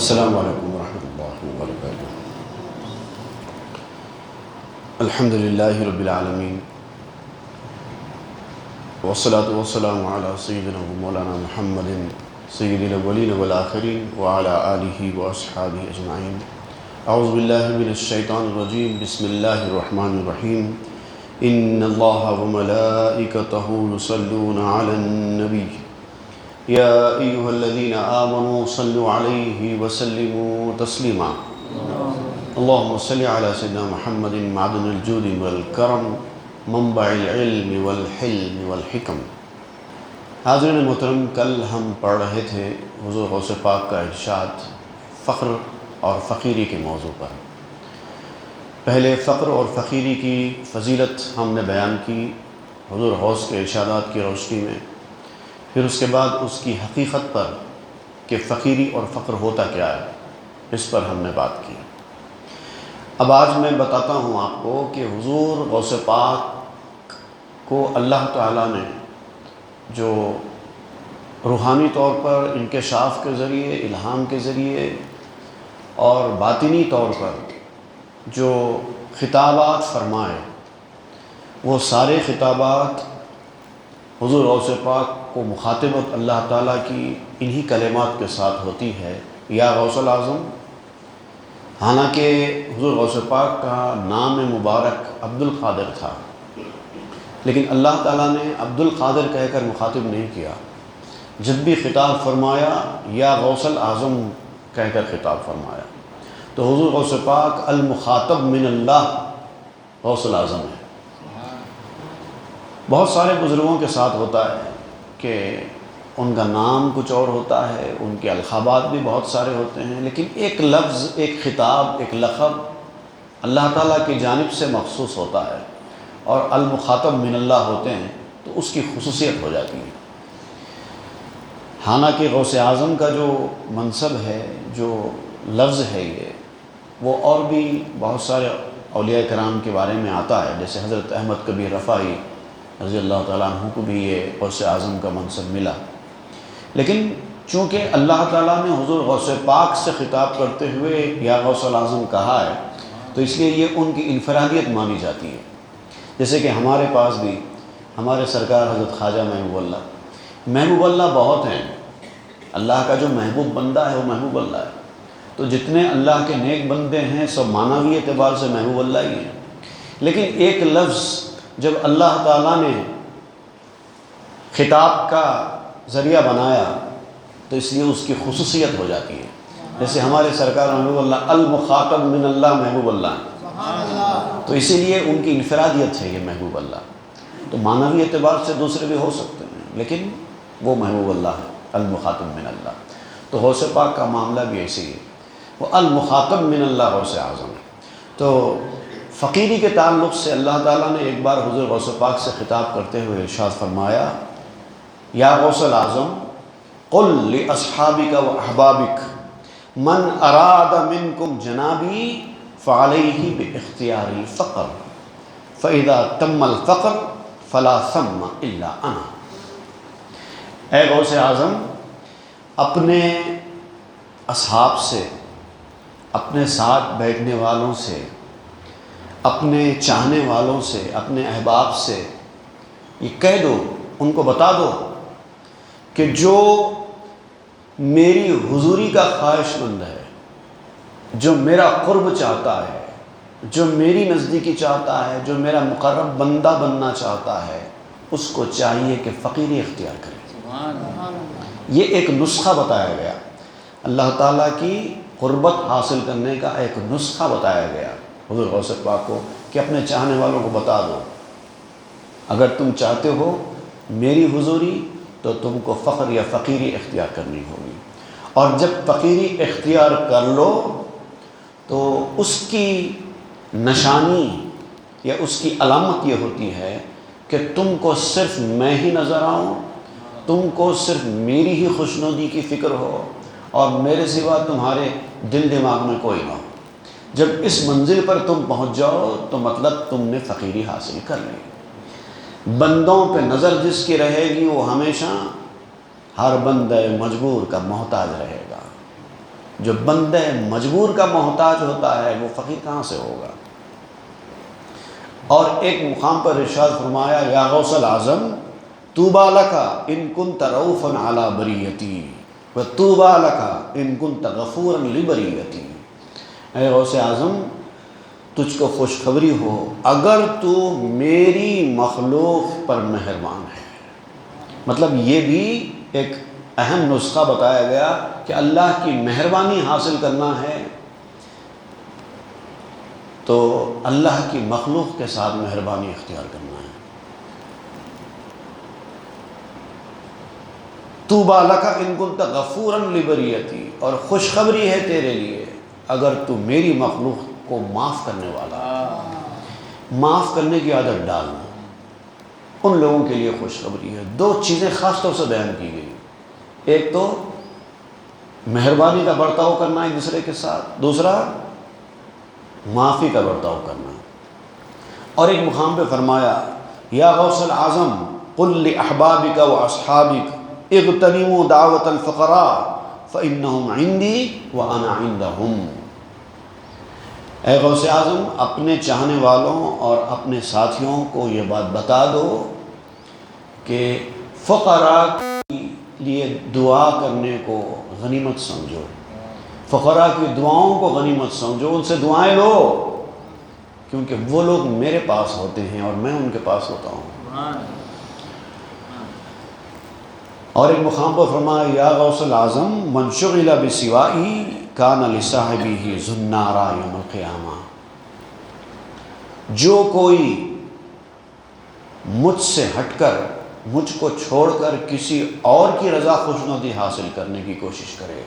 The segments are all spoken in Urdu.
السلام علیکم ورحمۃ اللہ وبرکاتہ۔ الحمد للہ رب العالمین والصلاة والسلام علی سیدنا مولانا محمد سید الاولین والآخرین وعلی آلہ واصحابہ اجمعین۔ اعوذ باللہ من الشیطان الرجیم، بسم اللہ الرحمن الرحیم۔ ان اللہ وملائکتہ یصلون علی النبی یا ایہا الذین آمنوا صلوا علیہ وسلموا تسلیما۔ اللہم صل علی سیدنا محمد معدن الجود والکرم منبع العلم والحلم والحکم۔ حاضرین محترم، کل ہم پڑھ رہے تھے حضور غوث پاک کا ارشاد فقر اور فقیری کے موضوع پر۔ پہلے فقر اور فقیری کی فضیلت ہم نے بیان کی حضور غوث کے ارشادات کی روشنی میں، پھر اس کے بعد اس کی حقیقت پر کہ فقیری اور فقر ہوتا کیا ہے، اس پر ہم نے بات کی۔ اب آج میں بتاتا ہوں آپ کو کہ حضور غوث پاک کو اللہ تعالیٰ نے جو روحانی طور پر انکشاف کے ذریعے، الہام کے ذریعے اور باطنی طور پر جو خطابات فرمائے، وہ سارے خطابات حضور غوث پاک کو مخاطبت اللہ تعالیٰ کی انہی کلمات کے ساتھ ہوتی ہے، یا غوث الاعظم۔ حالانکہ حضور غوث پاک کا نام مبارک عبد القادر تھا، لیکن اللہ تعالیٰ نے عبد القادر کہہ کر مخاطب نہیں کیا۔ جب بھی خطاب فرمایا یا غوث الاعظم کہہ کر خطاب فرمایا، تو حضور غوث پاک المخاطب من اللہ غوث الاعظم ہے۔ بہت سارے بزرگوں کے ساتھ ہوتا ہے کہ ان کا نام کچھ اور ہوتا ہے، ان کے القابات بھی بہت سارے ہوتے ہیں، لیکن ایک لفظ، ایک خطاب، ایک لقب اللہ تعالیٰ کی جانب سے مخصوص ہوتا ہے اور المخاطب من اللہ ہوتے ہیں، تو اس کی خصوصیت ہو جاتی ہے۔ حالانکہ غوث اعظم کا جو منصب ہے، جو لفظ ہے، وہ اور بھی بہت سارے اولیاء کرام کے بارے میں آتا ہے، جیسے حضرت احمد کبیر رفاعی رضی اللہ تعالیٰ عنہ کو بھی یہ غوث اعظم کا منصب ملا، لیکن چونکہ اللہ تعالیٰ نے حضور غوث پاک سے خطاب کرتے ہوئے یا غوث الاعظم کہا ہے، تو اس لیے یہ ان کی انفرادیت مانی جاتی ہے۔ جیسے کہ ہمارے پاس بھی ہمارے سرکار حضرت خواجہ محبوب اللہ بہت ہیں، اللہ کا جو محبوب بندہ ہے وہ محبوب اللہ ہے، تو جتنے اللہ کے نیک بندے ہیں سب معنوی اعتبار سے محبوب اللہ ہی ہیں، لیکن ایک لفظ جب اللہ تعالیٰ نے خطاب کا ذریعہ بنایا تو اس لیے اس کی خصوصیت ہو جاتی ہے۔ جیسے ہمارے سرکار محبوب اللہ المخاطب من اللہ محبوب اللہ ہیں، تو اسی لیے ان کی انفرادیت ہے یہ محبوب اللہ۔ تو معنوی اعتبار سے دوسرے بھی ہو سکتے ہیں، لیکن وہ محبوب اللہ ہے، المخاطب من اللہ۔ تو غوث پاک کا معاملہ بھی ایسے ہی ہے، وہ المخاطب من اللہ غوث اعظم ہے۔ تو فقیری کے تعلق سے اللہ تعالیٰ نے ایک بار حضور غوث پاک سے خطاب کرتے ہوئے ارشاد فرمایا، یا غوث الاعظم قل لاصحابک و احبابک من اراد منکم جنابی فعلیہ باختیار الفقر فاذا تم الفقر فلا ثم الا انا۔ اے غوث اعظم، اپنے اصحاب سے، اپنے ساتھ بیٹھنے والوں سے، اپنے چاہنے والوں سے، اپنے احباب سے یہ کہہ دو، ان کو بتا دو کہ جو میری حضوری کا خواہش مند ہے، جو میرا قرب چاہتا ہے، جو میری نزدیکی چاہتا ہے، جو میرا مقرب بندہ بننا چاہتا ہے، اس کو چاہیے کہ فقیری اختیار کرے۔ یہ ایک نسخہ بتایا گیا، اللہ تعالیٰ کی قربت حاصل کرنے کا ایک نسخہ بتایا گیا حضور غوث پاک کو کہ اپنے چاہنے والوں کو بتا دو، اگر تم چاہتے ہو میری حضوری تو تم کو فقر یا فقیری اختیار کرنی ہوگی، اور جب فقیری اختیار کر لو تو اس کی نشانی یا اس کی علامت یہ ہوتی ہے کہ تم کو صرف میں ہی نظر آؤں، تم کو صرف میری ہی خوشنودی کی فکر ہو اور میرے سوا تمہارے دل دماغ میں کوئی نہ ہو۔ جب اس منزل پر تم پہنچ جاؤ تو مطلب تم نے فقیری حاصل کر لی۔ بندوں پہ نظر جس کی رہے گی وہ ہمیشہ ہر بندہ مجبور کا محتاج رہے گا۔ جو بندہ مجبور کا محتاج ہوتا ہے وہ فقیر کہاں سے ہوگا؟ اور ایک مقام پر ارشاد فرمایا یا غوث الاعظم طوبی لک ان کنت رؤوفا علی بریتی وطوبی لک ان کنت غفورا لبریتی، اے غوث اعظم تجھ کو خوشخبری ہو اگر تو میری مخلوق پر مہربان ہے۔ مطلب یہ بھی ایک اہم نسخہ بتایا گیا کہ اللہ کی مہربانی حاصل کرنا ہے تو اللہ کی مخلوق کے ساتھ مہربانی اختیار کرنا ہے۔ طوبی لک ان کنت غفورا لبریتی، اور خوشخبری ہے تیرے لیے اگر تو میری مخلوق کو معاف کرنے والا، معاف کرنے کی عادت ڈالنا، ان لوگوں کے لیے خوشخبری ہے۔ دو چیزیں خاص طور سے بیان کی گئی، ایک تو مہربانی کا برتاؤ کرنا ایک دوسرے کے ساتھ، دوسرا معافی کا برتاؤ کرنا۔ اور ایک مقام پہ فرمایا یا غوث الاعظم قل لاحبابک واصحابک اغتنموا دعوت الفقراء فانہم عندی وانا عندہم، اے غوث اعظم اپنے چاہنے والوں اور اپنے ساتھیوں کو یہ بات بتا دو کہ فقراء کے لیے دعا کرنے کو غنیمت سمجھو، فقراء کی دعاؤں کو غنیمت سمجھو، ان سے دعائیں لو کیونکہ وہ لوگ میرے پاس ہوتے ہیں اور میں ان کے پاس ہوتا ہوں۔ اور ایک مقام پر فرمایا یا غوث الاعظم من شغل بسوائی کان لصاحبہ زنارا یوم القیامہ، جو کوئی مجھ سے ہٹ کر، مجھ کو چھوڑ کر کسی اور کی رضا خوشنودی حاصل کرنے کی کوشش کرے،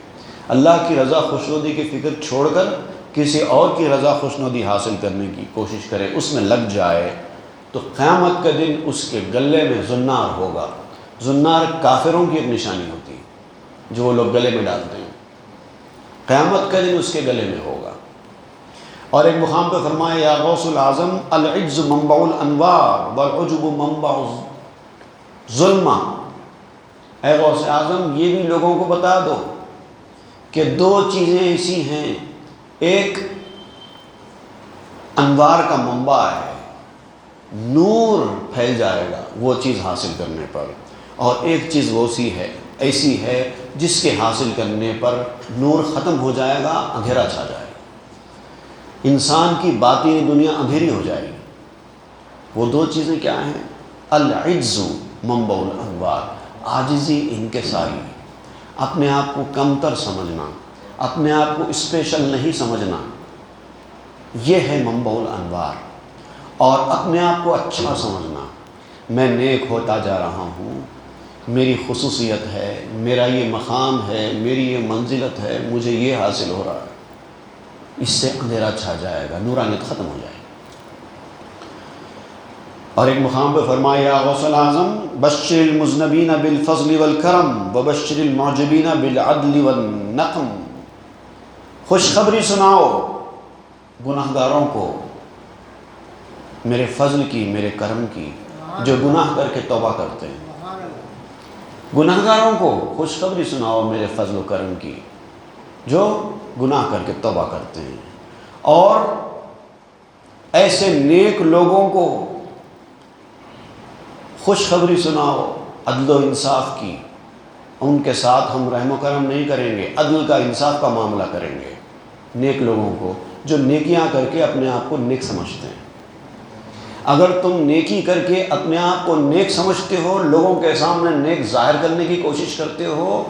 اللہ کی رضا خوشنودی کی فکر چھوڑ کر کسی اور کی رضا خوشنودی حاصل کرنے کی کوشش کرے، اس میں لگ جائے، تو قیامت کے دن اس کے گلے میں زنار ہوگا۔ زنار کافروں کی ایک نشانی ہوتی ہے جو وہ لوگ گلے میں ڈالتے ہیں، قیامت کا دن اس کے گلے میں ہوگا۔ اور ایک مقام پہ فرمایا یا غوث الاعظم العجز منبع الانوار والعجب منبع ظلمہ، اے غوث اعظم یہ بھی لوگوں کو بتا دو کہ دو چیزیں ایسی ہیں، ایک انوار کا منبع ہے، نور پھیل جائے گا وہ چیز حاصل کرنے پر، اور ایک چیز وہ ایسی ہے جس کے حاصل کرنے پر نور ختم ہو جائے گا، اندھیرا چھا جائے گا، انسان کی باطنی دنیا اندھیری ہو جائے گی۔ وہ دو چیزیں کیا ہیں؟ العجز منبع الانوار، عاجزی انکساری، اپنے آپ کو کمتر سمجھنا، اپنے آپ کو اسپیشل نہیں سمجھنا، یہ ہے منبع الانوار۔ اور اپنے آپ کو اچھا سمجھنا، میں نیک ہوتا جا رہا ہوں، میری خصوصیت ہے، میرا یہ مقام ہے، میری یہ منزلت ہے، مجھے یہ حاصل ہو رہا ہے، اس سے اندھیرا چھا جائے گا، نورانیت ختم ہو جائے گی۔ اور ایک مقام پہ فرمایا یا غوث الاعظم بشر المذنبین بالفضل والکرم وبشر المعجبین بالعدل والنقم، خوشخبری سناؤ گناہگاروں کو میرے فضل کی، میرے کرم کی، جو گناہ کر کے توبہ کرتے ہیں، گناہگاروں کو خوشخبری سناؤ میرے فضل و کرم کی جو گناہ کر کے توبہ کرتے ہیں، اور ایسے نیک لوگوں کو خوشخبری سناؤ عدل و انصاف کی، ان کے ساتھ ہم رحم و کرم نہیں کریں گے، عدل کا، انصاف کا معاملہ کریں گے، نیک لوگوں کو جو نیکیاں کر کے اپنے آپ کو نیک سمجھتے ہیں۔ اگر تم نیکی کر کے اپنے آپ کو نیک سمجھتے ہو، لوگوں کے سامنے نیک ظاہر کرنے کی کوشش کرتے ہو،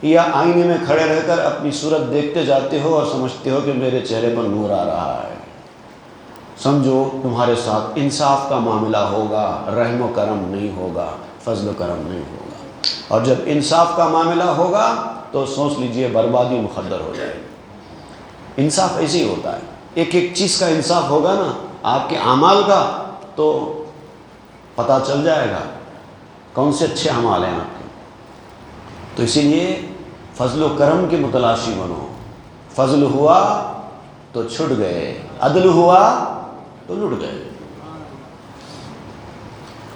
یا آئینے میں کھڑے رہ کر اپنی صورت دیکھتے جاتے ہو اور سمجھتے ہو کہ میرے چہرے پر نور آ رہا ہے، سمجھو تمہارے ساتھ انصاف کا معاملہ ہوگا، رحم و کرم نہیں ہوگا، فضل و کرم نہیں ہوگا۔ اور جب انصاف کا معاملہ ہوگا تو سوچ لیجئے بربادی مقدر ہو جائے گی۔ انصاف ایسے ہی ہوتا ہے، ایک ایک چیز کا انصاف ہوگا نا آپ کے اعمال کا، تو پتہ چل جائے گا کون سے اچھے اعمال ہیں آپ کے۔ تو اسی لیے فضل و کرم کے متلاشی بنو، فضل ہوا تو چھٹ گئے، عدل ہوا تو لٹ گئے۔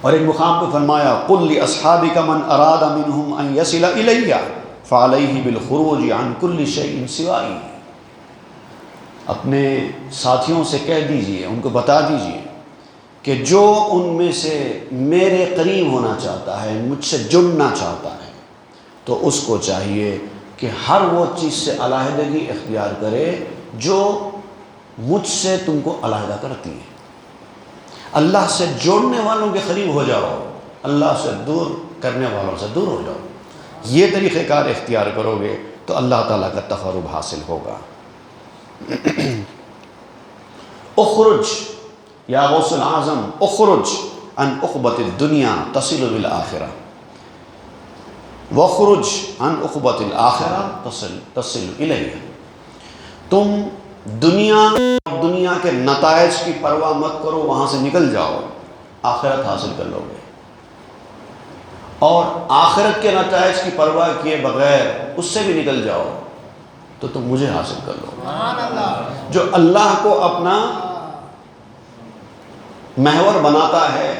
اور ایک مقام پہ فرمایا قل لاصحابک من اراد منہم ان یصل الی فعلیہ بالخروج عن کل شیء سوائی، اپنے ساتھیوں سے کہہ دیجئے، ان کو بتا دیجئے کہ جو ان میں سے میرے قریب ہونا چاہتا ہے، مجھ سے جڑنا چاہتا ہے، تو اس کو چاہیے کہ ہر وہ چیز سے علیحدگی اختیار کرے جو مجھ سے تم کو علیحدہ کرتی ہے۔ اللہ سے جوڑنے والوں کے قریب ہو جاؤ، اللہ سے دور کرنے والوں سے دور ہو جاؤ۔ یہ طریقہ کار اختیار کرو گے تو اللہ تعالیٰ کا تقرب حاصل ہوگا۔ اخرج یا غوث العظم، اخرج عن عقبۃ الدنیا تصل بالآخرہ، وخرج عن عقبۃ الآخرہ تصل الیہ۔ تم دنیا کے نتائج کی پرواہ مت کرو، وہاں سے نکل جاؤ، آخرت حاصل کر لو گے، اور آخرت کے نتائج کی پرواہ کیے بغیر اس سے بھی نکل جاؤ تو تم مجھے حاصل کر لو۔ جو اللہ کو اپنا محور بناتا ہے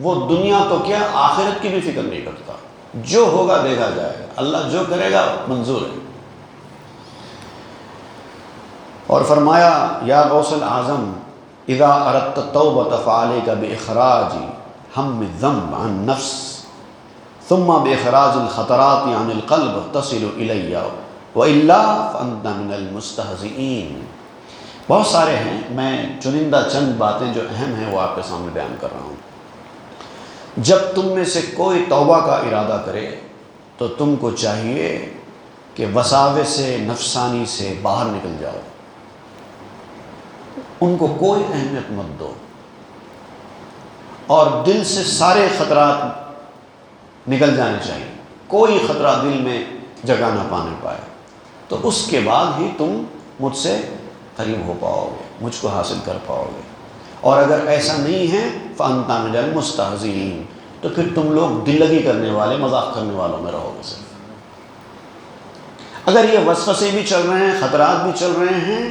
وہ دنیا تو کیا آخرت کی بھی فکر نہیں کرتا، جو ہوگا دیکھا جائے گا، اللہ جو کرے گا منظور ہے۔ اور فرمایا یا غوث العظم اذا اردت التوبۃ فعلیک باخراج ہم الذنب عن نفس ثم باخراج الخطرات عن القلب تصل الی والا فانت من المستہزئین۔ بہت سارے ہیں، میں چنندہ چند باتیں جو اہم ہیں وہ آپ کے سامنے بیان کر رہا ہوں۔ جب تم میں سے کوئی توبہ کا ارادہ کرے تو تم کو چاہیے کہ وساوس سے نفسانی سے باہر نکل جاؤ، ان کو کوئی اہمیت مت دو، اور دل سے سارے خطرات نکل جانے چاہیے، کوئی خطرہ دل میں جگہ نہ پانے پائے، تو اس کے بعد ہی تم مجھ سے قریب ہو پاؤ گے، مجھ کو حاصل کر پاؤ گے۔ اور اگر ایسا نہیں ہے فَأَنْتَ مِنَ الْمُسْتَهْزِئِينَ، تو پھر تم لوگ دل لگی کرنے والے، مذاق کرنے والوں میں رہو گے صرف۔ اگر یہ وسوسے بھی چل رہے ہیں، خطرات بھی چل رہے ہیں،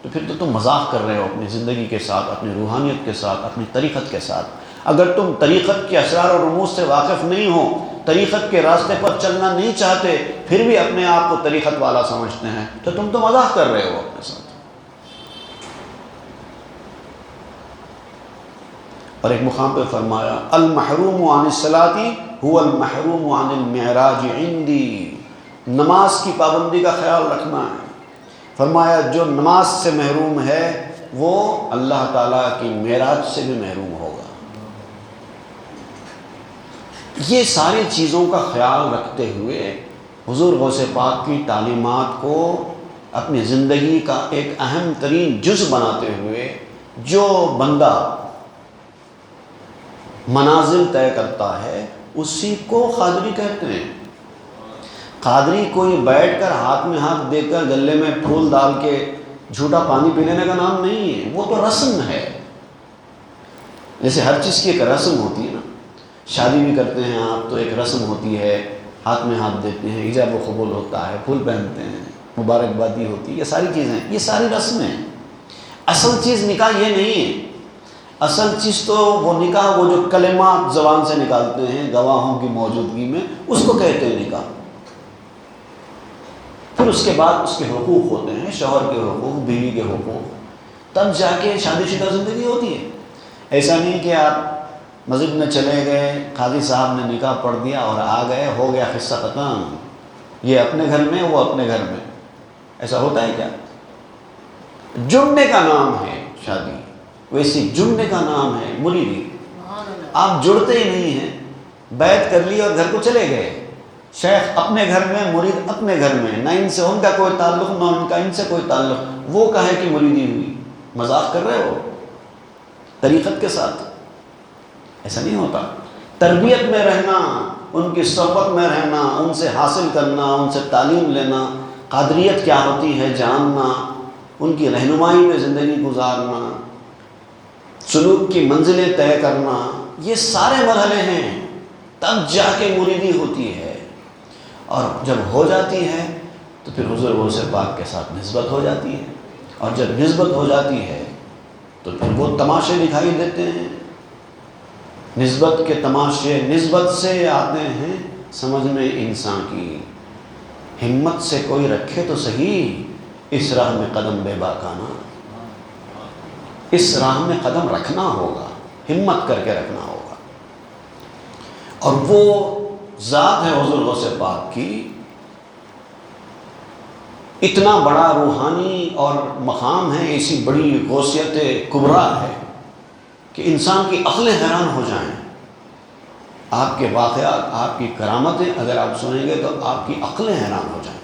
تو پھر تو تم مذاق کر رہے ہو اپنی زندگی کے ساتھ، اپنی روحانیت کے ساتھ، اپنی طریقت کے ساتھ۔ اگر تم طریقت کے اسرار اور رموز سے واقف نہیں ہو، طریقت کے راستے پر چلنا نہیں چاہتے، پھر بھی اپنے آپ کو طریقت والا سمجھتے ہیں، تو تم تو مذاق کر رہے ہو اپنے ساتھ۔ اور ایک مقام پہ فرمایا المحروم عن الصلاۃ هو المحروم عن المعراج عندی، نماز کی پابندی کا خیال رکھنا ہے۔ فرمایا جو نماز سے محروم ہے وہ اللہ تعالیٰ کی معراج سے بھی محروم ہوگا۔ یہ ساری چیزوں کا خیال رکھتے ہوئے حضور غوث پاک کی تعلیمات کو اپنی زندگی کا ایک اہم ترین جز بناتے ہوئے جو بندہ منازل طے کرتا ہے اسی کو قادری کہتے ہیں۔ قادری کوئی بیٹھ کر ہاتھ میں ہاتھ دے کر گلے میں پھول ڈال کے جھوٹا پانی پی لینے کا نام نہیں ہے، وہ تو رسم ہے۔ جیسے ہر چیز کی ایک رسم ہوتی ہے نا، شادی بھی کرتے ہیں آپ تو ایک رسم ہوتی ہے، ہاتھ میں ہاتھ دیتے ہیں، ایجاب و قبول ہوتا ہے، پھول پہنتے ہیں، مبارکبادی ہوتی ہے، یہ ساری چیزیں، یہ ساری رسمیں۔ اصل چیز نکاح یہ نہیں ہے، اصل چیز تو وہ نکاح، وہ جو کلمات زبان سے نکالتے ہیں گواہوں کی موجودگی میں، اس کو کہتے ہیں نکاح۔ پھر اس کے بعد اس کے حقوق ہوتے ہیں، شوہر کے حقوق، بیوی کے حقوق، تب جا کے شادی شدہ زندگی ہوتی ہے۔ ایسا نہیں کہ آپ مسجد میں چلے گئے، قاضی صاحب نے نکاح پڑھ دیا اور آ گئے، ہو گیا قصہ ختم، یہ اپنے گھر میں وہ اپنے گھر میں۔ ایسا ہوتا ہے کیا؟ جڑنے کا نام ہے شادی، ویسی جڑنے کا نام ہے مریدی۔ آپ جڑتے ہی نہیں ہیں، بیعت کر لی اور گھر کو چلے گئے، شیخ اپنے گھر میں، مرید اپنے گھر میں، نہ ان سے ان کا کوئی تعلق، نہ ان کا ان سے کوئی تعلق، وہ کہے کہ مریدی ہوئی؟ مذاق کر رہے ہو طریقت کے ساتھ؟ ایسا نہیں ہوتا۔ تربیت میں رہنا، ان کی صحبت میں رہنا، ان سے حاصل کرنا، ان سے تعلیم لینا، قادریت کیا ہوتی ہے جاننا، ان کی رہنمائی میں زندگی گزارنا، سلوک کی منزلیں طے کرنا، یہ سارے مرحلے ہیں، تب جا کے مریدی ہوتی ہے۔ اور جب ہو جاتی ہے تو پھر حضور غوث پاک کے ساتھ نسبت ہو جاتی ہے، اور جب نسبت ہو جاتی ہے تو پھر وہ تماشے دکھائی دیتے ہیں۔ نسبت کے تماشے نسبت سے آتے ہیں سمجھ میں انسان کی، ہمت سے کوئی رکھے تو صحیح اس راہ میں قدم بے باکانہ، اس راہ میں قدم رکھنا ہوگا، ہمت کر کے رکھنا ہوگا۔ اور وہ ذات ہے حضور غوث پاک کی، اتنا بڑا روحانی اور مقام ہے، ایسی بڑی غوثیت کبریٰ ہے کہ انسان کی عقلیں حیران ہو جائیں۔ آپ کے واقعات، آپ کی کرامتیں اگر آپ سنیں گے تو آپ کی عقلیں حیران ہو جائیں۔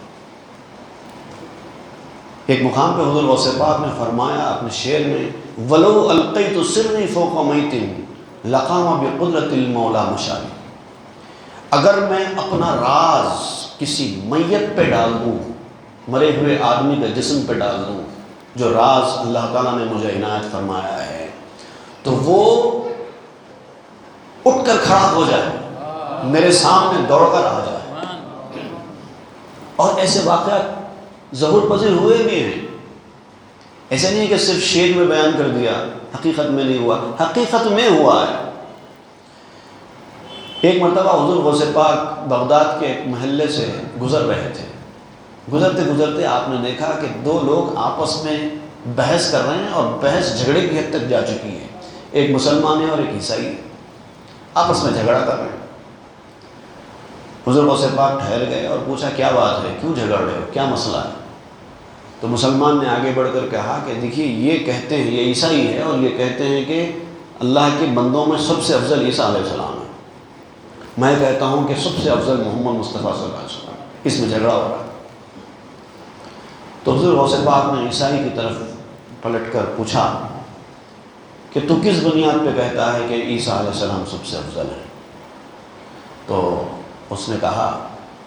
ایک مقام پہ حضور غوث پاک نے فرمایا اپنے شعر میں، وَلَوْ أَلْقَيْتُ سِرِّي فَوْقَ مَيْتٍ لَقَامَ بِقُدْرَةِ الْمَوْلَى مُشَارِ، اگر میں اپنا راز کسی میت پہ ڈال دوں، مرے ہوئے آدمی کا جسم پہ ڈال دوں، جو راز اللہ تعالیٰ نے مجھے عنایت فرمایا ہے، تو وہ اٹھ کر کھڑا ہو جائے، میرے سامنے دوڑ کر آ جائے۔ اور ایسے واقعات ظہور پذیر ہوئے بھی ہیں، ایسا نہیں ہے کہ صرف شعر میں بیان کر دیا، حقیقت میں نہیں ہوا، حقیقت میں ہوا ہے۔ ایک مرتبہ حضور غوث پاک بغداد کے ایک محلے سے گزر رہے تھے، گزرتے گزرتے آپ نے دیکھا کہ دو لوگ آپس میں بحث کر رہے ہیں، اور بحث جھگڑے کی حد تک جا چکی ہے۔ ایک مسلمان ہے اور ایک عیسائی ہے، آپس میں جھگڑا کر رہے ہیں۔ حضور غوث پاک ٹھہر گئے اور پوچھا کیا بات ہے، کیوں جھگڑ رہے ہو، کیا مسئلہ ہے؟ تو مسلمان نے آگے بڑھ کر کہا کہ دیکھیے یہ کہتے ہیں، یہ عیسائی ہے اور یہ کہتے ہیں کہ اللہ کے بندوں میں سب سے افضل عیسیٰ علیہ السلام ہے، میں کہتا ہوں کہ سب سے افضل محمد مصطفیٰ صلی اللہ علیہ وسلم، اس میں جھگڑا ہو رہا ہے۔ تو حضور غوث پاک نے عیسائی کی طرف پلٹ کر پوچھا کہ تو کس بنیاد پہ کہتا ہے کہ عیسیٰ علیہ السلام سب سے افضل ہے؟ تو اس نے کہا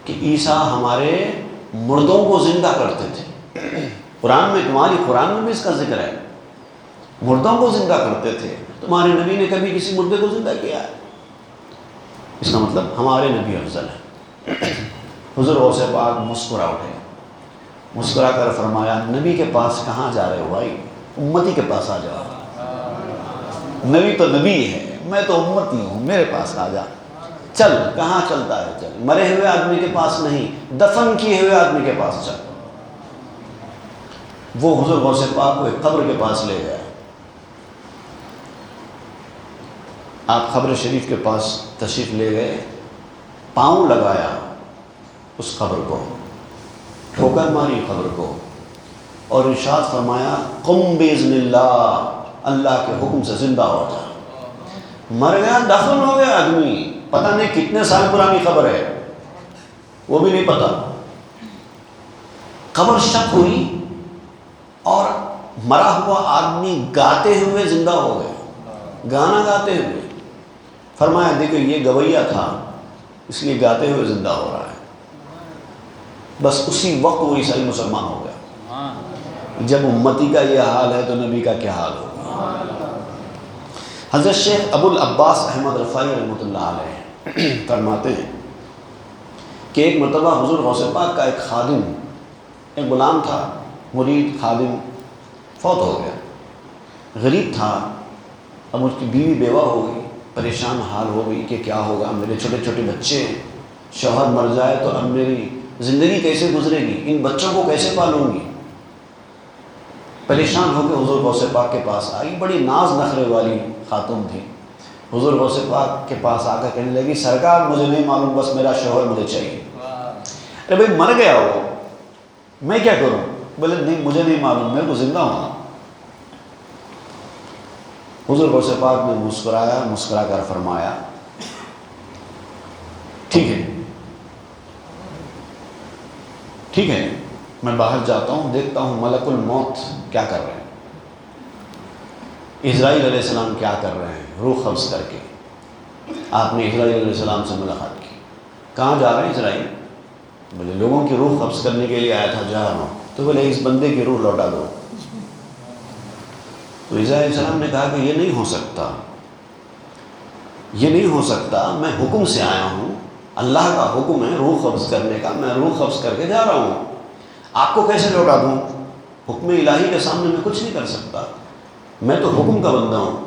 کہ عیسیٰ ہمارے مردوں کو زندہ کرتے تھے، قرآن میں، تمہاری قرآن میں بھی اس کا ذکر ہے، مردوں کو زندہ کرتے تھے، تمہارے نبی نے کبھی کسی مردے کو زندہ کیا ہے؟ اس کا مطلب ہمارے نبی افضل ہے۔ حضور غوث پاک مسکرا اٹھے، مسکرا کر فرمایا نبی کے پاس کہاں جا رہے ہو بھائی، امتی کے پاس آ جاؤ، نبی تو نبی ہے، میں تو امتی ہوں، میرے پاس آ جا، چل، کہاں چلتا ہے چل، مرے ہوئے آدمی کے پاس نہیں، دفن کیے ہوئے آدمی کے پاس چل۔ وہ حضور غوث پاک کو ایک قبر کے پاس لے گیا، آپ قبر شریف کے پاس تشریف لے گئے، پاؤں لگایا اس قبر کو، ٹھوکر ماری قبر کو، اور ارشاد فرمایا قم باذن اللہ، اللہ کے حکم سے زندہ ہو جا۔ مر گیا، دفن ہو گیا آدمی، پتہ نہیں کتنے سال پرانی قبر ہے، وہ بھی نہیں پتہ، قبر شق ہوئی اور مرا ہوا آدمی گاتے ہوئے زندہ ہو گیا، گانا گاتے ہوئے۔ فرمایا دیکھو یہ گویا تھا، اس لیے گاتے ہوئے زندہ ہو رہا ہے۔ بس اسی وقت وہ عیسائی مسلمان ہو گیا۔ جب امتی کا یہ حال ہے تو نبی کا کیا حال ہوگا؟ حضرت شیخ ابو العباس احمد رفاعی رحمۃ اللہ علیہ فرماتے ہیں کہ ایک مرتبہ حضور غوث پاک کا ایک خادم، ایک غلام تھا، مرید خادم، فوت ہو گیا، غریب تھا، اب اس کی بیوی بیوہ ہو گئی، پریشان حال ہو گئی کہ کیا ہوگا، میرے چھوٹے چھوٹے بچے ہیں، شوہر مر جائے تو اب میری زندگی کیسے گزرے گی، ان بچوں کو کیسے پالوں گی؟ پریشان ہو کے حضور غوث پاک کے پاس آئی، بڑی ناز نخرے والی خاتون تھی، حضور غوث پاک کے پاس آ کر کہنے لگی سرکار مجھے نہیں معلوم، بس میرا شوہر مجھے چاہیے۔ ارے بھائی مر گیا ہو، میں کیا کروں؟ بولے نہیں مجھے نہیں معلوم، میرے کو زندہ ہونا۔ حضور غوث پاک نے مسکرایا، مسکرا کر فرمایا ٹھیک ہے ٹھیک ہے، میں باہر جاتا ہوں، دیکھتا ہوں ملک الموت کیا کر رہے ہیں، اسرائیل علیہ السلام کیا کر رہے ہیں، روح قبض کر کے۔ آپ نے اسرائیل علیہ السلام سے ملاقات کی، کہاں جا رہے ہیں اسرائیل؟ بولے لوگوں کی روح قبض کرنے کے لیے آیا تھا، جا رہا ہوں۔ تو بولے اس بندے کی روح لوٹا دو۔ تو عیسیٰ علیہ السلام نے کہا کہ یہ نہیں ہو سکتا، یہ نہیں ہو سکتا، میں حکم سے آیا ہوں، اللہ کا حکم ہے روح قبض کرنے کا، میں روح قبض کر کے جا رہا ہوں، آپ کو کیسے لوٹا دوں؟ حکم الہی کے سامنے میں کچھ نہیں کر سکتا، میں تو حکم کا بندہ ہوں،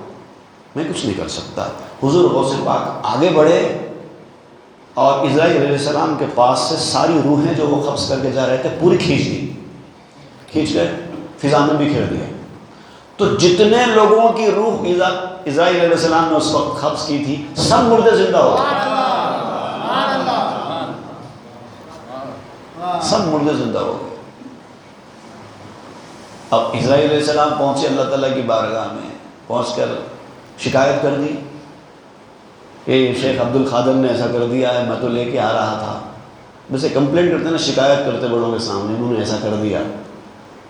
میں کچھ نہیں کر سکتا۔ حضور غوث پاک آگے بڑھے اور اسرائیل علیہ السلام کے پاس سے ساری روحیں جو وہ قبض کر کے جا رہے تھے پوری کھینچ گئے، فضا میں بکھیر دیا۔ تو جتنے لوگوں کی روح اسرائیل علیہ السلام نے اس وقت قبض کی تھی سب مردے زندہ ہو گئے، سب مردے زندہ ہو گئے۔ اب اسرائیل علیہ السلام پہنچے اللہ تعالیٰ کی بارگاہ میں، پہنچ کر شکایت کر دی کہ شیخ عبد القادر نے ایسا کر دیا ہے، میں تو لے کے آ رہا تھا۔ ویسے کمپلینٹ کرتے نا، شکایت کرتے بڑوں کے سامنے، انہوں نے ایسا کر دیا۔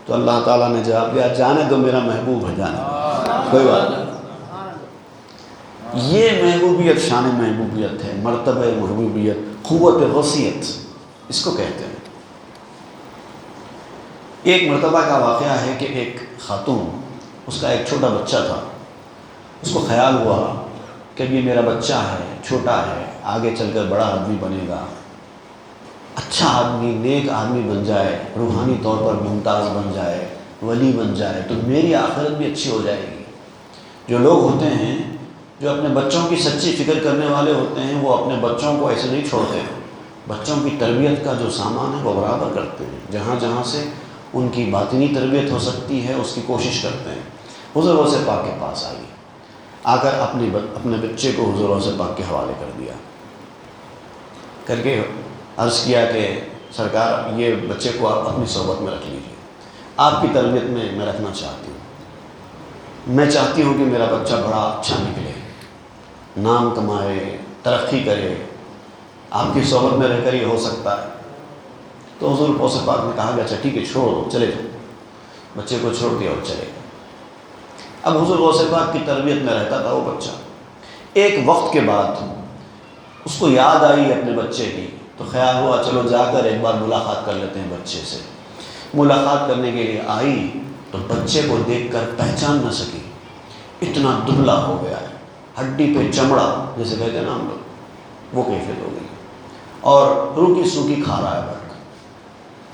تو اللہ تعالیٰ نے جواب دیا جانے دو، میرا محبوب ہے، جانے دو، کوئی بات نہیں۔ یہ محبوبیت شان محبوبیت ہے، مرتبہ محبوبیت، قوت وصیت اس کو کہتے ہیں۔ ایک مرتبہ کا واقعہ ہے کہ ایک خاتون، اس کا ایک چھوٹا بچہ تھا، اس کو خیال ہوا کہ یہ میرا بچہ ہے، چھوٹا ہے، آگے چل کر بڑا آدمی بنے گا، اچھا آدمی، نیک آدمی بن جائے، روحانی طور پر ممتاز بن جائے، ولی بن جائے تو میری آخرت بھی اچھی ہو جائے گی۔ جو لوگ ہوتے ہیں جو اپنے بچوں کی سچی فکر کرنے والے ہوتے ہیں، وہ اپنے بچوں کو ایسے نہیں چھوڑتے، بچوں کی تربیت کا جو سامان ہے وہ برابر کرتے ہیں، جہاں جہاں سے ان کی باطنی تربیت ہو سکتی ہے اس کی کوشش کرتے ہیں۔ حضور غوث پاک کے پاس آئی، آ کر اپنے بچے کو حضور غوث پاک کے حوالے کر دیا، کر کے عرض کیا کہ سرکار یہ بچے کو آپ اپنی صحبت میں رکھ لیجیے، آپ کی تربیت میں رکھنا چاہتی ہوں، میں چاہتی ہوں کہ میرا بچہ بڑا اچھا نکلے، نام کمائے، ترقی کرے، آپ کی صحبت میں رہ کر یہ ہو سکتا ہے۔ تو حضور غوث پاک نے کہا کہ اچھا ٹھیک ہے، چھوڑ دو، چلے جاؤ، بچے کو چھوڑ دیا اور چلے گئے۔ اب حضور غوث پاک کی تربیت میں رہتا تھا وہ بچہ، ایک وقت کے بعد اس کو یاد آئی اپنے بچے کی، تو خیال ہوا چلو جا کر ایک بار ملاقات کر لیتے ہیں بچے سے۔ ملاقات کرنے کے لیے آئی تو بچے کو دیکھ کر پہچان نہ سکی، اتنا دبلا ہو گیا ہے، ہڈی پہ چمڑا جیسے کہتے ہیں نا ہم لوگ، وہ کیفیت ہو گئی، اور روکی سوکھی کھا رہا ہے بیٹھ کر،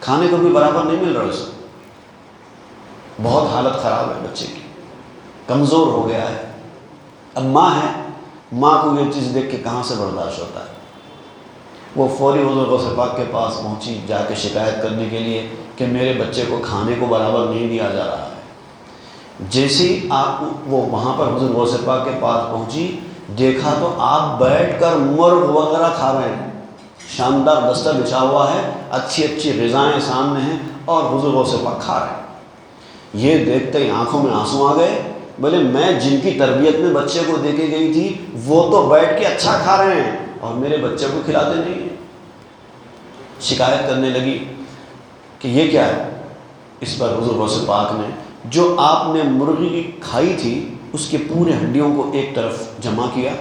کھانے کو بھی برابر نہیں مل رہا اسے، بہت حالت خراب ہے بچے کی، کمزور ہو گیا ہے۔ اب ماں ہے، ماں کو یہ چیز دیکھ کے کہاں سے برداشت ہوتا ہے، وہ فوری حضور غوث پاک کے پاس پہنچی جا کے شکایت کرنے کے لیے کہ میرے بچے کو کھانے کو برابر نہیں دیا جا رہا ہے۔ جیسے ہی وہ وہاں پر حضور غوث پاک کے پاس پہنچی، دیکھا تو آپ بیٹھ کر مرغ وغیرہ کھا رہے ہیں، شاندار دستر بچھا ہوا ہے، اچھی اچھی غذائیں سامنے ہیں اور حضور غوث پاک کھا رہے ہیں۔ یہ دیکھتے ہی آنکھوں میں آنسو آ گئے، بولے میں جن کی تربیت میں بچے کو دے کے گئی تھی وہ تو بیٹھ کے اچھا کھا رہے ہیں اور میرے بچے کو کھلاتے نہیں ہیں۔ شکایت کرنے لگی کہ یہ کیا ہے۔ اس پر حضور غوث پاک نے جو آپ نے مرغی کھائی تھی اس کے پورے ہڈیوں کو ایک طرف جمع کیا،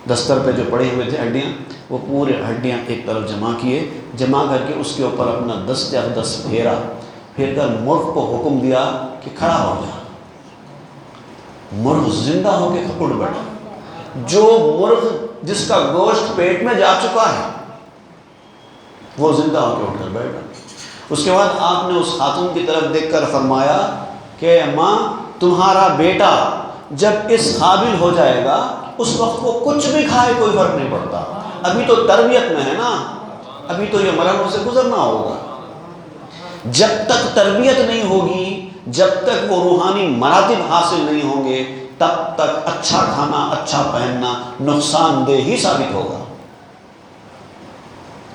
دستر پہ جو پڑے ہوئے تھے ہڈیاں، وہ پورے ہڈیاں ایک طرف جمع کیے، جمع کر کے اس کے اوپر اپنا دست اقدس پھیر کر مرغ کو حکم دیا کہ کھڑا ہو جا۔ مرغ زندہ ہو کے اٹھ بیٹھا، جو مرغ جس کا گوشت پیٹ میں جا چکا ہے وہ زندہ ہو کے اٹھ کر بیٹھا۔ اس کے بعد آپ نے اس خاتون کی طرف دیکھ کر فرمایا کہ ماں تمہارا بیٹا جب اس قابل ہو جائے گا اس وقت وہ کچھ بھی کھائے کوئی فرق نہیں پڑتا، ابھی تو تربیت میں ہے نا، ابھی تو یہ مرحلوں سے گزرنا ہوگا۔ جب تک تربیت نہیں ہوگی، جب تک وہ روحانی مراتب حاصل نہیں ہوں گے، تب تک اچھا کھانا اچھا پہننا نقصان دہ ہی ثابت ہوگا۔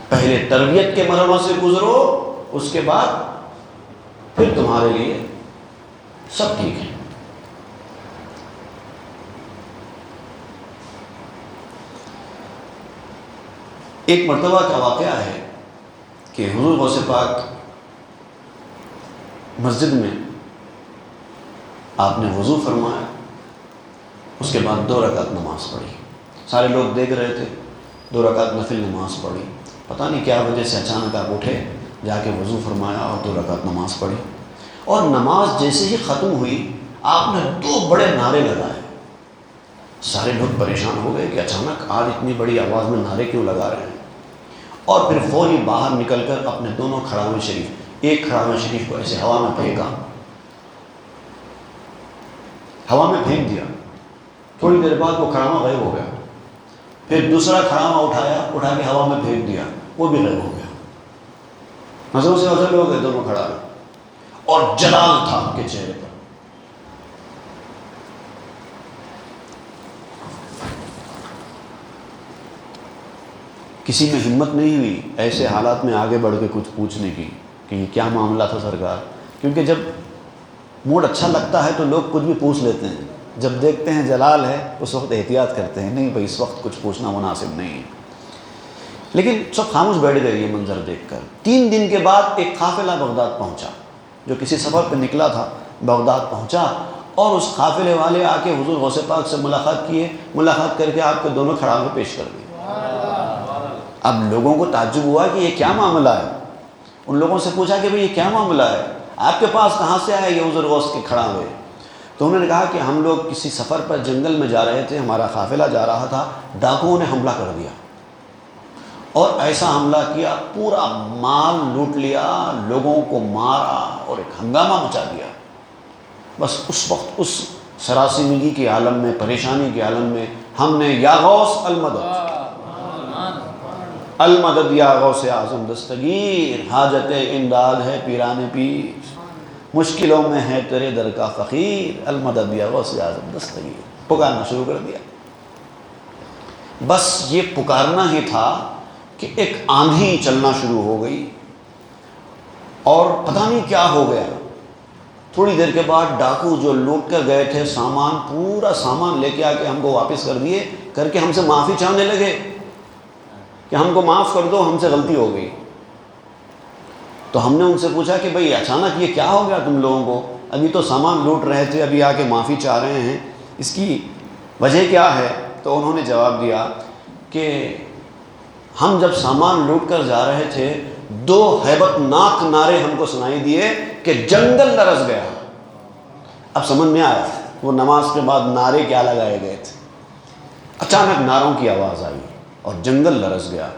پہلے تربیت کے مرحلوں سے گزرو، اس کے بعد پھر تمہارے لیے سب ٹھیک ہے۔ ایک مرتبہ کا واقعہ ہے کہ حضور غوث پاک مسجد میں آپ نے وضو فرمایا، اس کے بعد 2 رکعت نماز پڑھی، سارے لوگ دیکھ رہے تھے، 2 رکعت نفل نماز پڑھی، پتہ نہیں کیا وجہ سے اچانک آپ اٹھے، جا کے وضو فرمایا اور 2 رکعت نماز پڑھی، اور نماز جیسے ہی ختم ہوئی آپ نے 2 بڑے نعرے لگائے۔ سارے لوگ پریشان ہو گئے کہ اچانک آج اتنی بڑی آواز میں نعرے کیوں لگا رہے ہیں، اور پھر فوری باہر نکل کر اپنے دونوں کھڑاوے شریف، ایک کھڑاوے شریف کو ایسے ہوا میں پھینکا، ہوا میں پھینک دیا، تھوڑی دیر بعد وہ کھڑاوا غائب ہو گیا۔ پھر دوسرا کھڑاوا اٹھایا، اٹھا کے ہوا میں پھینک دیا، وہ بھی غائب ہو گیا۔ نظروں سے اوجھل ہو گئے دونوں کھڑا رہے، اور جلال تھا ان کے چہرے پر۔ کسی میں ہمت نہیں ہوئی ایسے حالات میں آگے بڑھ کے کچھ پوچھنے کی کہ یہ کیا معاملہ تھا سرکار، کیونکہ جب موڈ اچھا لگتا ہے تو لوگ کچھ بھی پوچھ لیتے ہیں، جب دیکھتے ہیں جلال ہے اس وقت احتیاط کرتے ہیں، نہیں بھائی اس وقت کچھ پوچھنا مناسب نہیں ہے۔ لیکن سب خاموش بیٹھ گئے یہ منظر دیکھ کر۔ 3 دن کے بعد ایک قافلہ بغداد پہنچا، جو کسی سفر پہ نکلا تھا بغداد پہنچا، اور اس قافلے والے آ کے حضور غوث پاک سے ملاقات کیے، ملاقات کر کے آپ کے دونوں کھڑا کے پیش کر دیے۔ اب لوگوں کو تعجب ہوا کہ یہ کیا معاملہ ہے، ان لوگوں سے پوچھا کہ بھئی یہ کیا معاملہ ہے، آپ کے پاس کہاں سے آئے یہ حضور غوث کے کھڑا ہوئے؟ تو انہوں نے کہا کہ ہم لوگ کسی سفر پر جنگل میں جا رہے تھے، ہمارا قافلہ جا رہا تھا، ڈاکوؤں نے حملہ کر دیا، اور ایسا حملہ کیا پورا مال لوٹ لیا، لوگوں کو مارا اور ایک ہنگامہ مچا دیا۔ بس اس وقت اس سراسیمگی کے عالم میں، پریشانی کے عالم میں ہم نے یا غوث المدد، المدد یا غوث اعظم دستگیر، حاجت امداد ہے پیران پیر، مشکلوں میں ہے تیرے در کا فقیر، المدد یا غوث اعظم دستگیر، پکارنا شروع کر دیا۔ بس یہ پکارنا ہی تھا کہ ایک آندھی چلنا شروع ہو گئی، اور پتہ نہیں کیا ہو گیا۔ تھوڑی دیر کے بعد ڈاکو جو لوٹ کر گئے تھے سامان، پورا سامان لے کے آ کے ہم کو واپس کر دیے، کر کے ہم سے معافی چاہنے لگے کہ ہم کو معاف کر دو، ہم سے غلطی ہو گئی۔ تو ہم نے ان سے پوچھا کہ بھئی اچانک یہ کیا ہو گیا تم لوگوں کو، ابھی تو سامان لوٹ رہے تھے، ابھی آ کے معافی چاہ رہے ہیں، اس کی وجہ کیا ہے؟ تو انہوں نے جواب دیا کہ ہم جب سامان لوٹ کر جا رہے تھے 2 ہیبت ناک نعرے ہم کو سنائی دیے کہ جنگل لرز گیا۔ اب سمجھ میں آیا وہ نماز کے بعد نعرے کیا لگائے گئے تھے۔ اچانک نعروں کی آواز آئی اور جنگل لرز گیا۔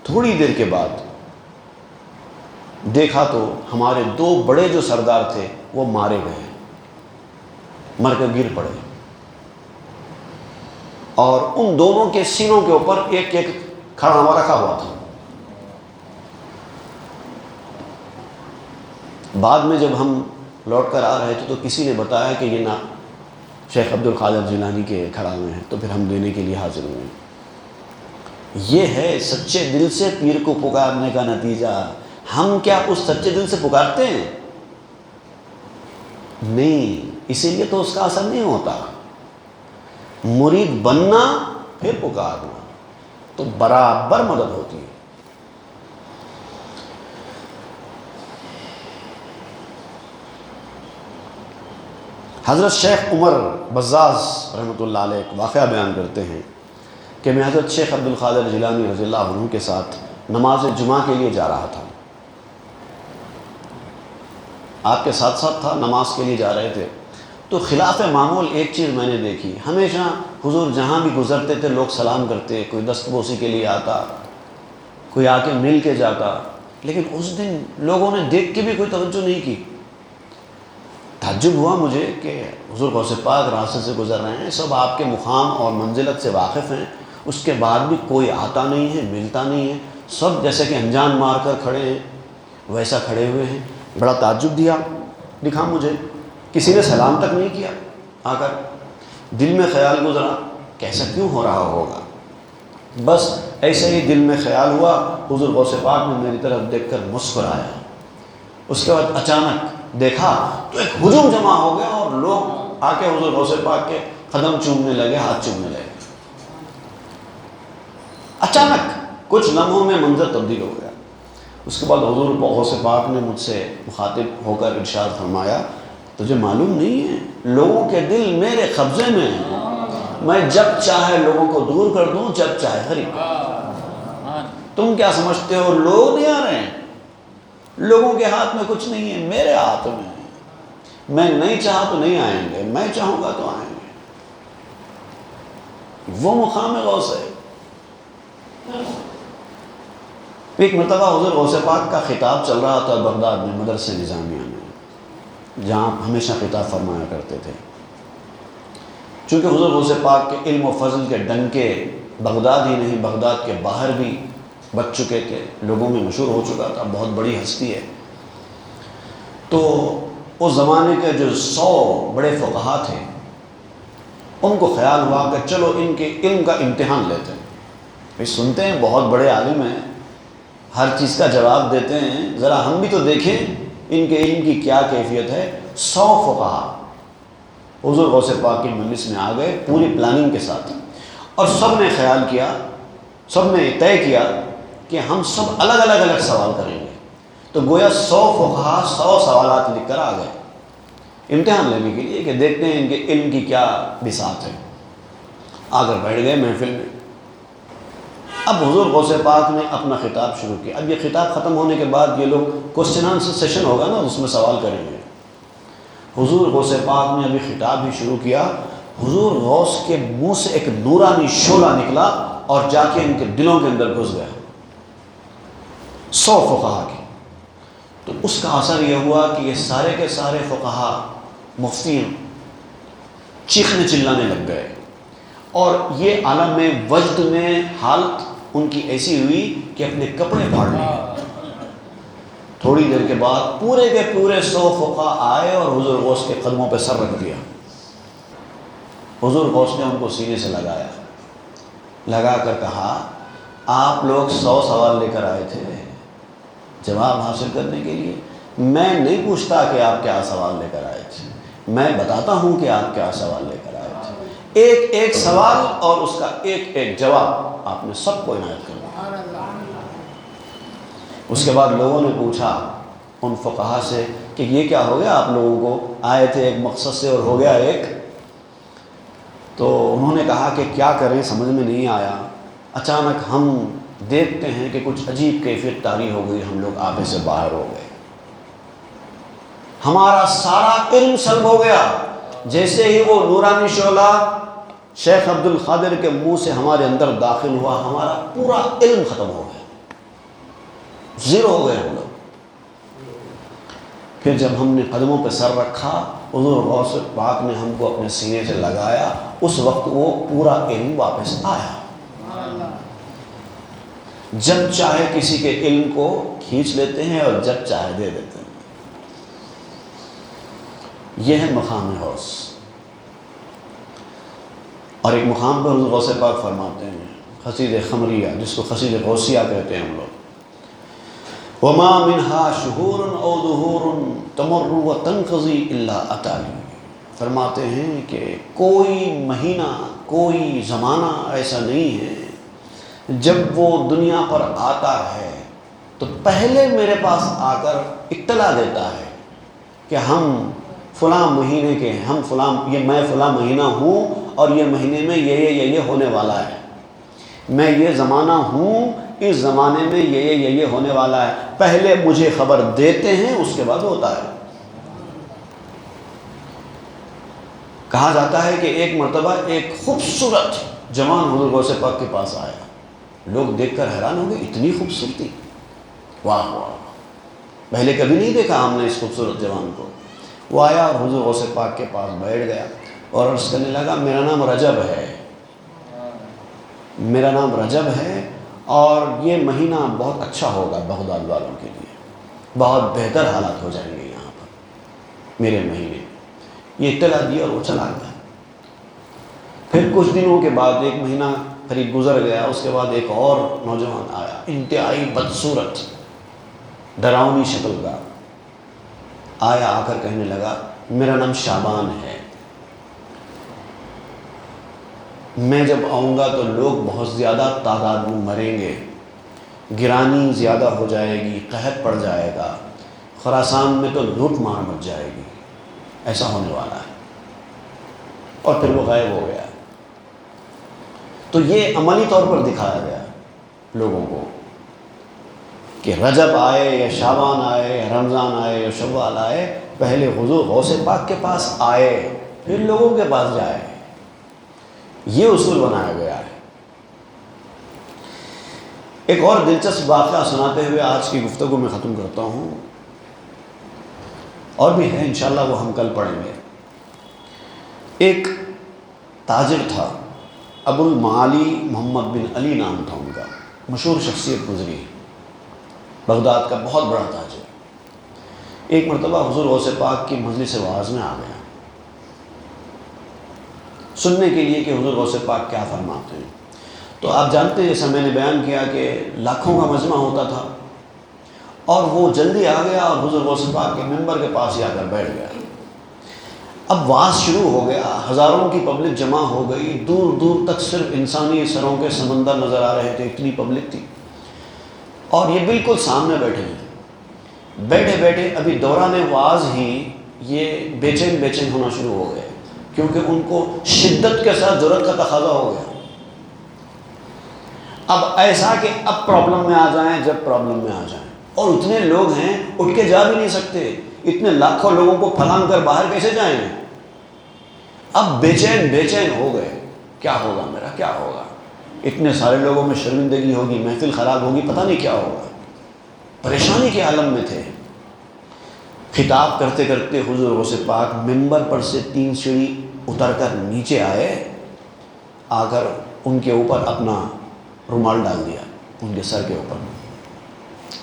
تھوڑی دیر کے بعد دیکھا تو ہمارے 2 بڑے جو سردار تھے وہ مارے گئے، مر کر گر پڑے، اور ان دونوں کے سینوں کے اوپر ایک ایک کھڑاوا رکھا ہوا تھا۔ بعد میں جب ہم لوٹ کر آ رہے تھے تو کسی نے بتایا کہ یہ نا شیخ عبد القادر جیلانی کے کھڑا ہوئے ہیں، تو پھر ہم دینے کے لیے حاضر ہوئے۔ یہ ہے سچے دل سے پیر کو پکارنے کا نتیجہ۔ ہم کیا اس سچے دل سے پکارتے ہیں؟ نہیں، اسی لیے تو اس کا اثر نہیں ہوتا۔ مرید بننا پھر پکارنا تو برابر مدد ہوتی ہے۔ حضرت شیخ عمر بزاز رحمۃ اللہ علیہ ایک واقعہ بیان کرتے ہیں کہ میں حضرت شیخ عبد القادر جیلانی رضی اللہ عنہ کے ساتھ نماز جمعہ کے لیے جا رہا تھا، آپ کے ساتھ ساتھ تھا، نماز کے لیے جا رہے تھے، تو خلاف معمول ایک چیز میں نے دیکھی۔ ہمیشہ حضور جہاں بھی گزرتے تھے لوگ سلام کرتے، کوئی دستبوسی کے لیے آتا، کوئی آ کے مل کے جاتا، لیکن اس دن لوگوں نے دیکھ کے بھی کوئی توجہ نہیں کی۔ تعجب ہوا مجھے کہ حضور غوث پاک راستے سے گزر رہے ہیں، سب آپ کے مقام اور منزلت سے واقف ہیں، اس کے بعد بھی کوئی آتا نہیں ہے، ملتا نہیں ہے، سب جیسے کہ انجان مار کر کھڑے ہیں ویسا کھڑے ہوئے ہیں۔ بڑا تعجب دکھا مجھے، کسی نے سلام تک نہیں کیا۔ آ کر دل میں خیال گزرا کیسا کیوں ہو رہا ہوگا، بس ایسے ہی دل میں خیال ہوا، حضور غوث پاک نے میری طرف دیکھ کر مسکرایا۔ اس کے بعد اچانک دیکھا تو ایک ہجوم جمع ہو گیا اور لوگ آ کے حضور غوث پاک کے قدم چومنے لگے، ہاتھ چومنے لگے۔ اچانک کچھ لمحوں میں منظر تبدیل ہو گیا۔ اس کے بعد حضور غوث پاک نے مجھ سے مخاطب ہو کر ارشاد فرمایا، تجھے معلوم نہیں ہے لوگوں کے دل میرے قبضے میں ہیں، میں جب چاہے لوگوں کو دور کر دوں، جب چاہے قریب کر۔ تم کیا سمجھتے ہو لوگ نہیں آ رہے ہیں؟ لوگوں کے ہاتھ میں کچھ نہیں ہے، میرے ہاتھ میں ہے۔ میں نہیں چاہا تو نہیں آئیں گے، میں چاہوں گا تو آئیں گے۔ وہ مقام غوث ہے۔ ایک مرتبہ حضور غوث پاک کا خطاب چل رہا تھا بغداد میں، مدرسہ نظامیہ میں، جہاں ہمیشہ خطاب فرمایا کرتے تھے۔ چونکہ حضور غوث پاک کے علم و فضل کے ڈنکے بغداد ہی نہیں بغداد کے باہر بھی بچ چکے تھے، لوگوں میں مشہور ہو چکا تھا، بہت بڑی ہستی ہے۔ تو اس زمانے کے جو 100 بڑے فقہا تھے، ان کو خیال ہوا کہ چلو ان کے علم کا امتحان لیتے ہیں۔ بھئی سنتے ہیں بہت بڑے عالم ہیں، ہر چیز کا جواب دیتے ہیں، ذرا ہم بھی تو دیکھیں ان کے علم کی کیا کیفیت ہے۔ 100 فقہا حضور غوث پاک کی مجلس میں آ گئے پوری پلاننگ کے ساتھ، اور سب نے خیال کیا، سب نے طے کیا کہ ہم سب الگ الگ سوال کریں گے۔ تو گویا 100 فقہا 100 سوالات لکھ کر آ گئے امتحان لینے کے لیے کہ دیکھتے ہیں ان کے علم کی کیا بساط ہے۔ آ کر بیٹھ گئے محفل میں۔ اب حضور غوث پاک نے اپنا خطاب شروع کیا۔ اب یہ خطاب ختم ہونے کے بعد یہ لوگ کوسچن آنسر سیشن ہوگا نا، اس میں سوال کریں گے۔ حضور غوث پاک نے ابھی خطاب ہی شروع کیا، حضور غوث کے منہ سے ایک نورانی شعلہ نکلا اور جا کے ان کے دلوں کے اندر گھس گیا 100 فقہا کی۔ تو اس کا اثر یہ ہوا کہ یہ سارے کے سارے فقہا مفتیوں چیخنے چلانے لگ گئے، اور یہ عالم وجد میں حالت ان کی ایسی ہوئی کہ اپنے کپڑے پھاڑ لیے۔ تھوڑی دیر کے بعد پورے کے پورے 100 فقہا آئے اور حضور غوث کے قدموں پہ سر رکھ دیا۔ حضور غوث نے ان کو سینے سے لگایا، لگا کر کہا آپ لوگ 100 سوال لے کر آئے تھے جواب حاصل کرنے کے لیے، میں نہیں پوچھتا کہ آپ کیا سوال لے کر آئے تھے، میں بتاتا ہوں کہ آپ کیا سوال لے کر آئے تھے۔ ایک ایک سوال اور اس کا ایک ایک جواب آپ نے سب کو عنایت کر دیا۔ اس کے بعد لوگوں نے پوچھا ان فقہا سے کہ یہ کیا ہو گیا، آپ لوگوں کو آئے تھے ایک مقصد سے اور ہو گیا ایک۔ تو انہوں نے کہا کہ کیا کریں سمجھ میں نہیں آیا، اچانک ہم دیکھتے ہیں کہ کچھ عجیب کیفیت طاری ہو گئی، ہم لوگ آبے سے باہر ہو گئے، ہمارا سارا علم سلب ہو گیا۔ جیسے ہی وہ نورانی شعلہ شیخ عبد القادر کے منہ سے ہمارے اندر داخل ہوا، ہمارا پورا علم ختم ہو گیا، زیرو ہو گئے ہم لوگ۔ پھر جب ہم نے قدموں پہ سر رکھا، حضور غوث پاک نے ہم کو اپنے سینے سے لگایا، اس وقت وہ پورا علم واپس آیا۔ جب چاہے کسی کے علم کو کھینچ لیتے ہیں اور جب چاہے دے دیتے ہیں۔ یہ ہے مقام غوث۔ اور ایک مقام پر حضور غوث پاک فرماتے ہیں قصیدہ خمریہ، جس کو قصیدہ غوثیہ کہتے ہیں ہم لوگ، وَمَا مِنْهَا شُهُورٌ أَوْ ظُهُورٌ تَمُرُّ وَتَنْقَضِي إِلَّا أَتَانِي۔ فرماتے ہیں کہ کوئی مہینہ کوئی زمانہ ایسا نہیں ہے جب وہ دنیا پر آتا ہے تو پہلے میرے پاس آ کر اطلاع دیتا ہے کہ ہم فلاں مہینے کے ہیں، ہم فلاں میں فلاں مہینہ ہوں اور یہ مہینے میں یہ ہونے والا ہے، میں یہ زمانہ ہوں، اس زمانے میں یہ ہونے والا ہے، پہلے مجھے خبر دیتے ہیں، اس کے بعد ہوتا ہے۔ کہا جاتا ہے کہ ایک مرتبہ ایک خوبصورت جوان حضور غوث پاک کے پاس آیا، لوگ دیکھ کر حیران ہو گئے، اتنی خوبصورتی، واہ واہ، پہلے کبھی نہیں دیکھا ہم نے اس خوبصورت جوان کو۔ وہ آیا اور حضور غوث پاک کے پاس بیٹھ گیا اور عرض کرنے لگا میرا نام رجب ہے، میرا نام رجب ہے، اور یہ مہینہ بہت اچھا ہوگا بغداد والوں کے لیے، بہت بہتر حالات ہو جائیں گے یہاں پر میرے مہینے۔ یہ اطلاع دی اور وہ چلا گیا۔ پھر کچھ دنوں کے بعد، ایک مہینہ قریب گزر گیا، اس کے بعد ایک اور نوجوان آیا، انتہائی بدصورت ڈراؤنی شکل کا آیا، آ کر کہنے لگا میرا نام شعبان ہے، میں جب آؤں گا تو لوگ بہت زیادہ تعداد میں مریں گے، گرانی زیادہ ہو جائے گی، قحط پڑ جائے گا، خراسان میں تو لوٹ مار مچ جائے گی، ایسا ہونے والا ہے۔ اور پھر وہ غائب ہو گیا۔ تو یہ عملی طور پر دکھایا گیا لوگوں کو کہ رجب آئے یا شعبان آئے یا رمضان آئے یا شوال آئے، پہلے حضور غوث پاک کے پاس آئے پھر لوگوں کے پاس جائے، یہ اصول بنایا گیا ہے۔ ایک اور دلچسپ واقعہ سناتے ہوئے آج کی گفتگو میں ختم کرتا ہوں، اور بھی ہے انشاءاللہ، وہ ہم کل پڑھیں گے۔ ایک تاجر تھا، ابو المعالی محمد بن علی نام تھا ان کا، مشہور شخصیت گزری، بغداد کا بہت بڑا تاجر۔ ایک مرتبہ حضور غوث پاک کی مجلس واعظ میں آ گیا سننے کے لیے کہ حضور غوث پاک کیا فرماتے ہیں۔ تو آپ جانتے ہیں، جیسا میں نے بیان کیا کہ لاکھوں کا مجمع ہوتا تھا، اور وہ جلدی آ گیا اور حضور غوث پاک کے منبر کے پاس ہی آ کر بیٹھ گیا۔ اب واعظ شروع ہو گیا، ہزاروں کی پبلک جمع ہو گئی، دور دور تک صرف انسانی سروں کے سمندر نظر آ رہے تھے، اتنی پبلک تھی، اور یہ بالکل سامنے بیٹھے تھے۔ بیٹھے بیٹھے ابھی دوران واعظ ہی یہ بے چین ہونا شروع ہو گئے، کیونکہ ان کو شدت کے ساتھ ضرورت کا تقاضا ہو گیا۔ اب ایسا کہ اب پرابلم میں آ جائیں، جب پرابلم میں آ جائیں، اور اتنے لوگ ہیں اٹھ کے جا بھی نہیں سکتے، اتنے لاکھوں لوگوں کو پھلانگ کر باہر کیسے جائیں گے؟ اب بے چین ہو گئے، کیا ہوگا میرا، کیا ہوگا؟ اتنے سارے لوگوں میں شرمندگی ہوگی، محفل خراب ہوگی، پتہ نہیں کیا ہوگا، پریشانی کے عالم میں تھے۔ خطاب کرتے کرتے حضور غوث پاک ممبر پر سے 3 سیڑھی اتر کر نیچے آئے، آ کر ان کے اوپر اپنا رومال ڈال دیا، ان کے سر کے اوپر،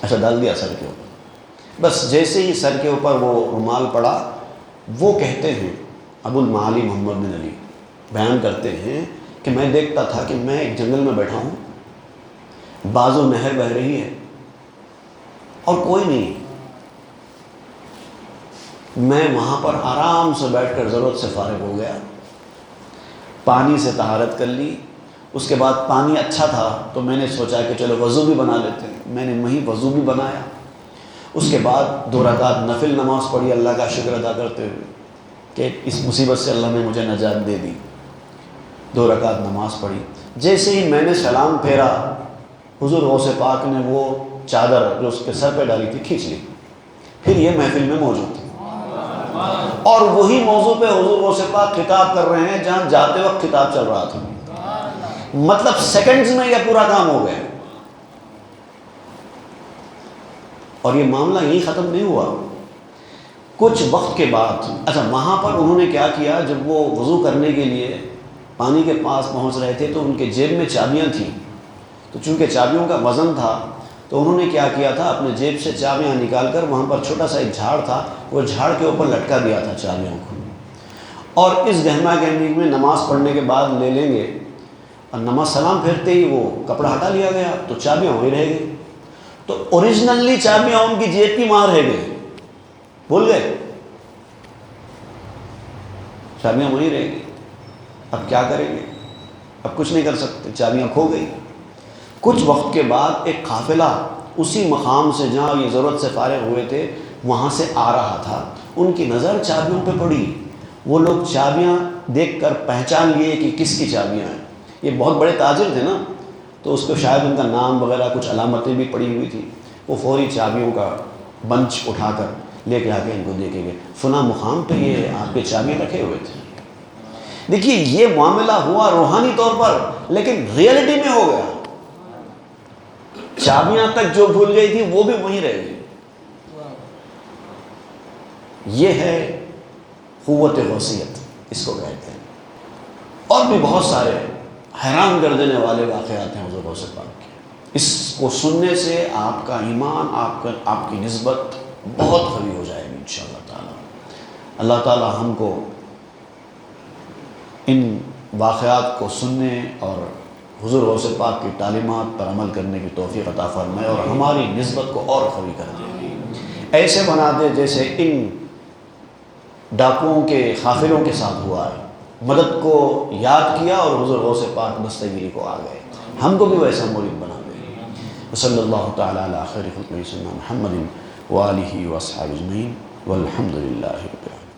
اچھا ڈال دیا سر کے اوپر۔ بس جیسے ہی سر کے اوپر وہ رومال پڑا، وہ کہتے ہیں، ابو المعالی محمد بن علی بیان کرتے ہیں کہ میں دیکھتا تھا کہ میں ایک جنگل میں بیٹھا ہوں، بازو نہر بہہ رہی ہے اور کوئی نہیں، میں وہاں پر آرام سے بیٹھ کر ضرورت سے فارغ ہو گیا، پانی سے طہارت کر لی، اس کے بعد پانی اچھا تھا تو میں نے سوچا کہ چلو وضو بھی بنا لیتے ہیں، میں نے وہیں وضو بھی بنایا، اس کے بعد 2 رکعت نفل نماز پڑھی اللہ کا شکر ادا کرتے ہوئے کہ اس مصیبت سے اللہ نے مجھے نجات دے دی۔ 2 رکعت نماز پڑھی، جیسے ہی میں نے سلام پھیرا، حضور غوث پاک نے وہ چادر جو اس کے سر پہ ڈالی تھی کھینچ لی، پھر یہ محفل میں موجود تھی، اور وہی موضوع پہ حضور غوث پاک خطاب کر رہے ہیں جہاں جاتے وقت خطاب چل رہا تھا۔ مطلب سیکنڈز میں یہ پورا کام ہو گیا، اور یہ معاملہ یہی ختم نہیں ہوا۔ کچھ وقت کے بعد، اچھا وہاں پر انہوں نے کیا کیا، جب وہ وضو کرنے کے لیے پانی کے پاس پہنچ رہے تھے تو ان کے جیب میں چابیاں تھیں، تو چونکہ چابیوں کا وزن تھا تو انہوں نے کیا کیا تھا، اپنے جیب سے چابیاں نکال کر، وہاں پر چھوٹا سا ایک جھاڑ تھا، وہ جھاڑ کے اوپر لٹکا دیا تھا چابیوں کو، اور اس گہما گہمی میں نماز پڑھنے کے بعد لے لیں گے، اور نماز سلام پھیرتے ہی وہ کپڑا ہٹا لیا گیا تو چابیاں وہی رہ گئی، تو اوریجنلی چابیاں ان کی جیب کی ماں رہ گئی، بھول گئے، چابیاں وہی رہ گئی، اب کیا کریں گے، اب کچھ نہیں کر سکتے، چابیاں کھو گئی۔ کچھ وقت کے بعد ایک قافلہ اسی مقام سے جہاں یہ ضرورت سے فارغ ہوئے تھے وہاں سے آ رہا تھا، ان کی نظر چابیوں پہ پڑی، وہ لوگ چابیاں دیکھ کر پہچان لیے کہ کس کی چابیاں ہیں، یہ بہت بڑے تاجر تھے نا، تو اس کو شاید ان کا نام وغیرہ کچھ علامتیں بھی پڑی ہوئی تھی، وہ فوری چابیوں کا بنچ اٹھا کر لے کے آ کے ان کو دے کے گئے، فلاں مقام پہ یہ آپ کے چابیاں رکھے ہوئے تھے۔ دیکھیے یہ معاملہ ہوا روحانی طور پر، لیکن ریئلٹی میں ہو گیا، چابیاں تک جو بھول گئی تھی وہ بھی وہیں رہ گئی۔ یہ ہے قوت غوثیت، اس کو کہتے ہیں۔ اور بھی بہت سارے حیران کر دینے والے واقعات ہیں حضور غوث پاک کے، اس کو سننے سے آپ کا ایمان، آپ کی نسبت بہت قوی ہو جائے گی انشاءاللہ تعالی۔ اللہ تعالی ہم کو ان واقعات کو سننے اور حضور غوث پاک کی تعلیمات پر عمل کرنے کی توفیق عطا فرمائے، اور ہماری نسبت کو اور قوی کر دے، ایسے بنا دے جیسے ان ڈاکوؤں کے قافلوں کے ساتھ ہوا ہے، مدد کو یاد کیا اور حضور غوث پاک دستگیری کو آ گئے، ہم کو بھی ویسا مرید بنا دے۔ صلی اللہ تعالی علی خیر خلقہ سیدنا محمد وآلہ واصحابہ اجمعین والحمد للہ رب العالمین۔